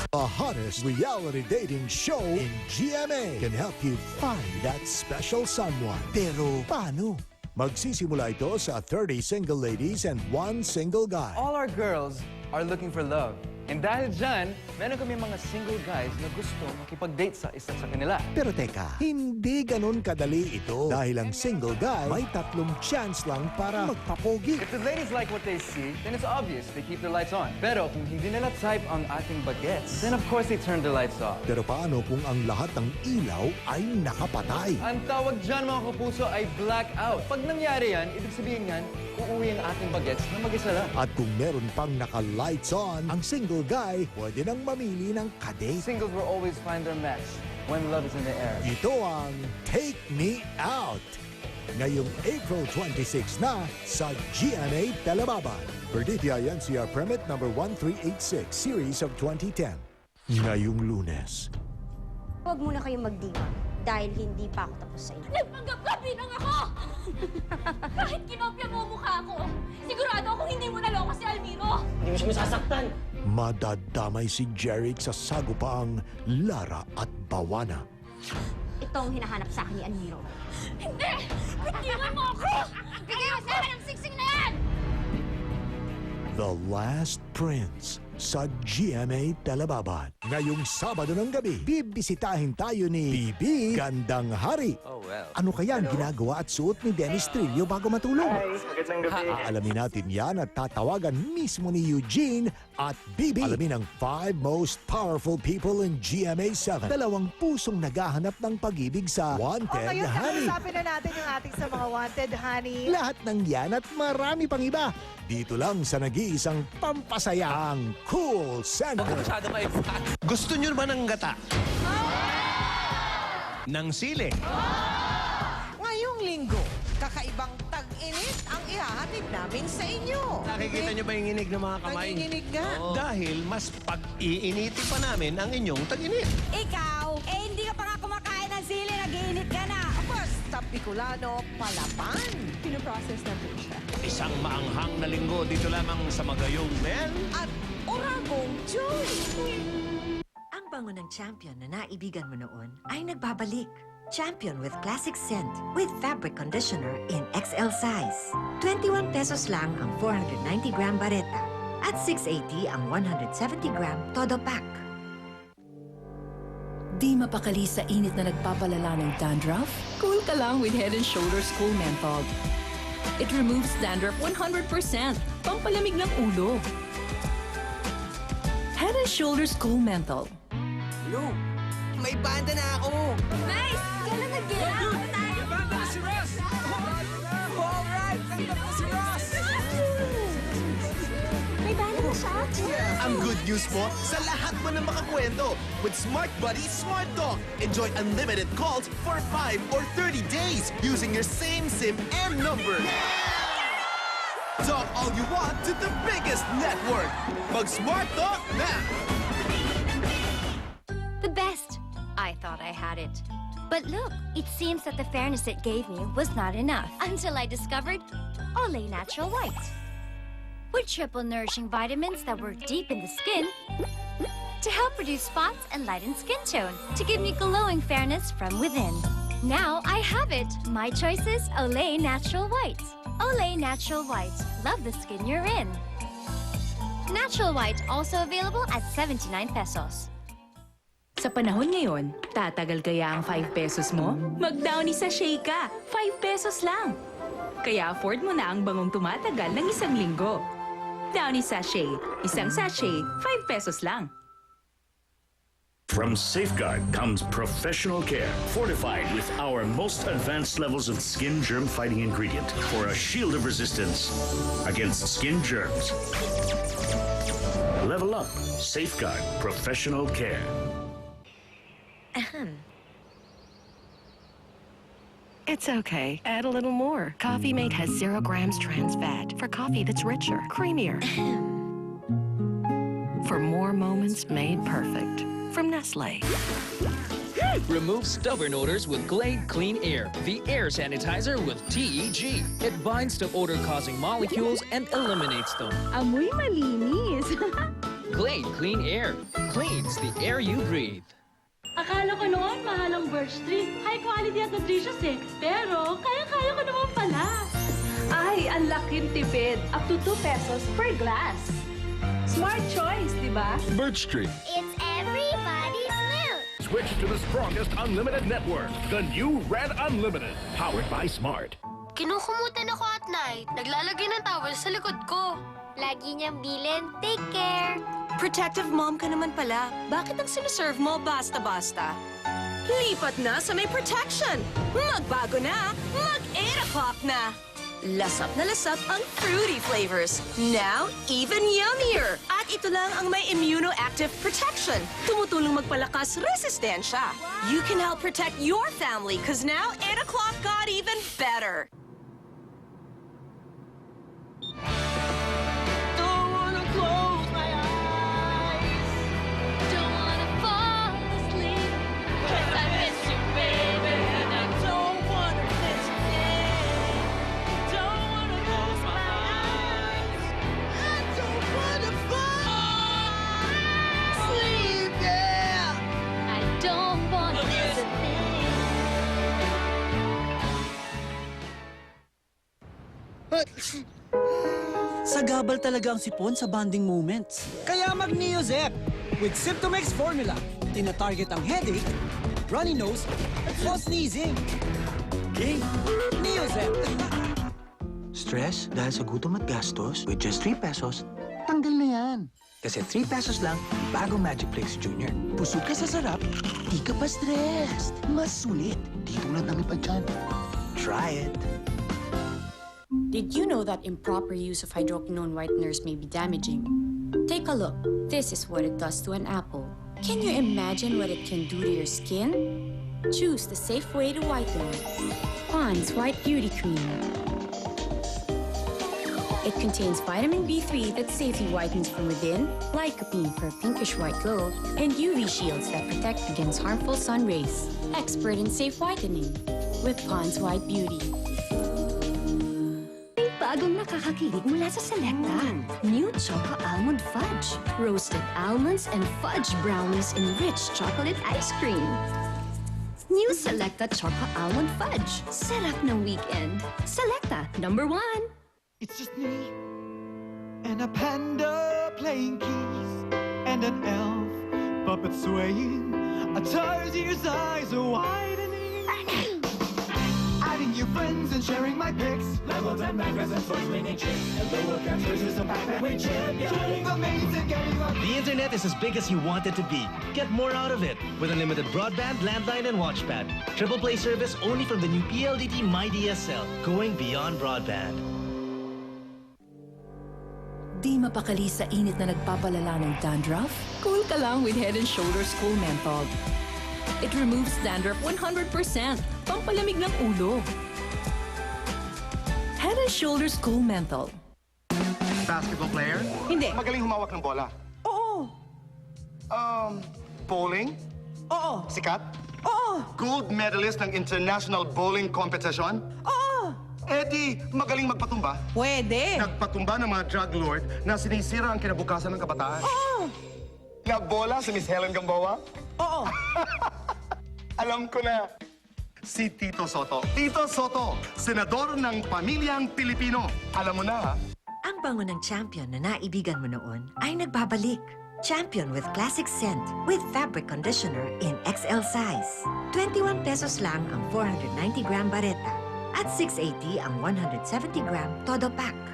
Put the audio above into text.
The hottest reality dating show in GMA can help you find that special someone. Pero paano? Magsisimula ito sa 30 single ladies and 1 single guy. All our girls are looking for love. And dahil dyan, meron kami mga single guys na gusto makipag-date sa isa sa kanila. Pero teka, hindi ganun kadali ito. Dahil ang single guy may 3 chance lang para magpapogi. If the ladies like what they see, then it's obvious they keep their lights on. Pero kung hindi nila type ang ating bagets, then of course they turn their lights off. Pero paano kung ang lahat ng ilaw ay nakapatay? Ang tawag dyan mga kapuso ay blackout. Pag nangyari yan, ibig sabihin yan, uuwi ang ating bagets na mag-isa lang. At kung meron pang naka-lights on, ang single guy pwede nang mamili ng kadate. Singles will always find their match when love is in the air. Ito ang Take Me Out. Ngayong April 26 na sa GMA Telebaban. Perdita NCR Permit number 1386, Series of 2010. Ngayong Lunes. Huwag muna kayong magdiwang dahil hindi pa ako tapos sa inyo. Nagpanggap ka binang ako! Kahit kinopya mo ang mukha ko, sigurado akong hindi mo naloko si Almiro! Hindi mo siya masasaktan. Madadamay si Jeric sa sagupaang Lara at Bawana. Ito ang hinahanap sa akin ni Almiro. Hindi! Bitiwan mo ako! Bigay mo sa akin ang siksing na yan! The Last Prince sa GMA Telebaban. Ngayong Sabado ng gabi, bibisitahin tayo ni Bibi Gandang Hari. Oh well. Ano kaya ang ginagawa at suot ni Dennis Trillo bago matulog? Magandang gabi. Aalamin natin yan at tatawagan mismo ni Eugene at Bibi. Alamin ang 5 most powerful people in GMA7. 2 pusong naghahanap ng pag-ibig sa Wanted Ngayon, Honey. kakausapin na natin yung ating sa mga wanted, honey. Lahat ng yan at marami pang iba. Dito lang sa nag-iisang pampasayang Cool Center. Gusto nyo ba ng gata? Ng sili? Ngayong linggo, kakaibang tag-init ang ihahatid namin sa inyo. Nakikita nyo ba yung inig ng mga kamay? Nanginginig nga. Dahil mas pag-iiniti pa namin ang inyong tag-init. Ikaw, hindi ka pa nga kumakain ng sili, nag-iinit ka na! Basta Bicolano, palaban. Pinoprocess na po siya. Isang maanghang na linggo dito lamang sa Magayong Mel. At Oragong Joy. Ang bango ng Champion na naibigan mo noon ay nagbabalik. Champion with classic scent with fabric conditioner in XL size. 21 pesos lang ang 490-gram bareta at 680 ang 170-gram todo pack. Di mapakali sa init na nagpapalala ng dandruff? Cool ka lang with Head & Shoulders Cool Menthol. It removes dandruff 100%. Pampalamig ng ulo. Head & Shoulders Cool Menthol. Hello, may banda na ako. Nice! Kailan nag-get out? Alright, ganda po si Ross. May banda na siya? Ang good news po, sa lahat mo na makakwento, with Smart Buddy Smart Talk, enjoy unlimited calls for 5 or 30 days using your same SIM and number. Talk all you want to the biggest network. Mag-Smart Talk na! The best. I thought I had it. But look, it seems that the fairness it gave me was not enough until I discovered Olay Natural White. With triple nourishing vitamins that work deep in the skin to help reduce spots and lighten skin tone to give me glowing fairness from within. Now I have it. My choice is Olay Natural White. Olay Natural White. Love the skin you're in. Natural White also available at 79 pesos. Sa panahon ngayon, tatagal kaya ang 5 pesos mo? Mag-Downy sachet ka, 5 pesos lang. Kaya afford mo na ang bangong tumatagal ng 1 linggo. Downy sachet, isang sachet, 5 pesos lang. From Safeguard comes professional care, fortified with our most advanced levels of skin germ-fighting ingredient for a shield of resistance against skin germs. Level up, Safeguard Professional Care. It's okay. Add a little more. Coffee Mate has 0 grams trans fat for coffee that's richer, creamier. For more moments made perfect. From Nestle. Remove stubborn odors with Glade Clean Air, the air sanitizer with TEG. It binds to odor-causing molecules and eliminates them. Amoy malinis. Glade Clean Air. Cleans the air you breathe. Akala ko noon mahal ang Birch Tree. High quality at nutritious eh. Pero kaya-kaya ko naman pala. Ay, ang laking tipid. Up to 2 pesos per glass. Smart choice, di ba? Birch Tree. It's everybody's milk. Switch to the strongest unlimited network. The new Red Unlimited. Powered by Smart. Kinukumutan ako at night. Naglalagay ng towel sa likod ko. Lagi niyang bilin, take care. Protective mom ka naman pala. Bakit ang siniserve mo basta-basta? Lipat na sa may protection. Magbago na. Mag-8 o'clock na. Lasap na lasap ang fruity flavors. Now, even yummier. At ito lang ang may immunoactive protection. Tumutulong magpalakas resistensya. You can help protect your family because now 8 o'clock got even better. Don't wanna close my eyes. Don't wanna fall asleep. 'Cause I miss you, baby. And I don't wanna miss a thing. Don't wanna close my eyes. I don't wanna fall asleep, yeah. I don't wanna miss a thing. Sagabal talaga ang sipon sa bonding moments. Kaya mag-Neozep! With Symptomex formula, tina-target ang headache, runny nose, o sneezing. King! Neozep! Stress dahil sa gutom at gastos, with just 3 pesos, tanggal na yan. Kasi 3 pesos lang, bagong Magic Flakes Junior. Busog ka sa sarap, di ka pa stressed. Mas sulit, di tulad ng iba dyan. Try it. Did you know that improper use of hydroquinone whiteners may be damaging? Take a look. This is what it does to an apple. Can you imagine what it can do to your skin? Choose the safe way to whiten it. Pond's White Beauty Cream. It contains vitamin B3 that safely whitens from within, lycopene for a pinkish white glow, and UV shields that protect against harmful sun rays. Expert in safe whitening with Pond's White Beauty. Bagong nakakakilig mula sa Selecta. New Choco Almond Fudge. Roasted almonds and fudge brownies in rich chocolate ice cream. New Selecta Choco Almond Fudge. Sarap ng weekend. Selecta, #1. It's just me and a panda playing keys and an elf puppet swaying. A Tarzan's eyes are widening. Adding new friends and sharing my pics. Levels and magazines and toys winning chicks. And lower captures is a Pac-Man with champion. Doing amazing, getting on. The internet is as big as you want it to be. Get more out of it with unlimited broadband, landline, and watchpad. Triple play service only from the new PLDT MyDSL. Going beyond broadband. Di mapakali sa init na nagpapalala ng dandruff? Cool ka lang with Head & Shoulders Cool Menthol. It removes dandruff 100%. Pampalamig ng ulo. Head & Shoulders Cool Menthol. Basketball player? Hindi. Magaling humawak ng bola? Oo. Bowling? Oo. Sikat? Oo. Gold medalist ng International Bowling Competition? Oo. Eddie, magaling magpatumba? Pwede. Nagpatumba ng mga drug lord na sinisira ang kinabukasan ng kabataan? Oo. Nabola si Miss Helen Gamboa? Oo. Alam ko na. Si Tito Soto. Tito Soto, senador ng pamilyang Pilipino. Alam mo na, ha? Ang bango ng Champion na naibigan mo noon ay nagbabalik. Champion with classic scent with fabric conditioner in XL size. 21 pesos lang ang 490-gram bareta at 680 ang 170-gram todo pack.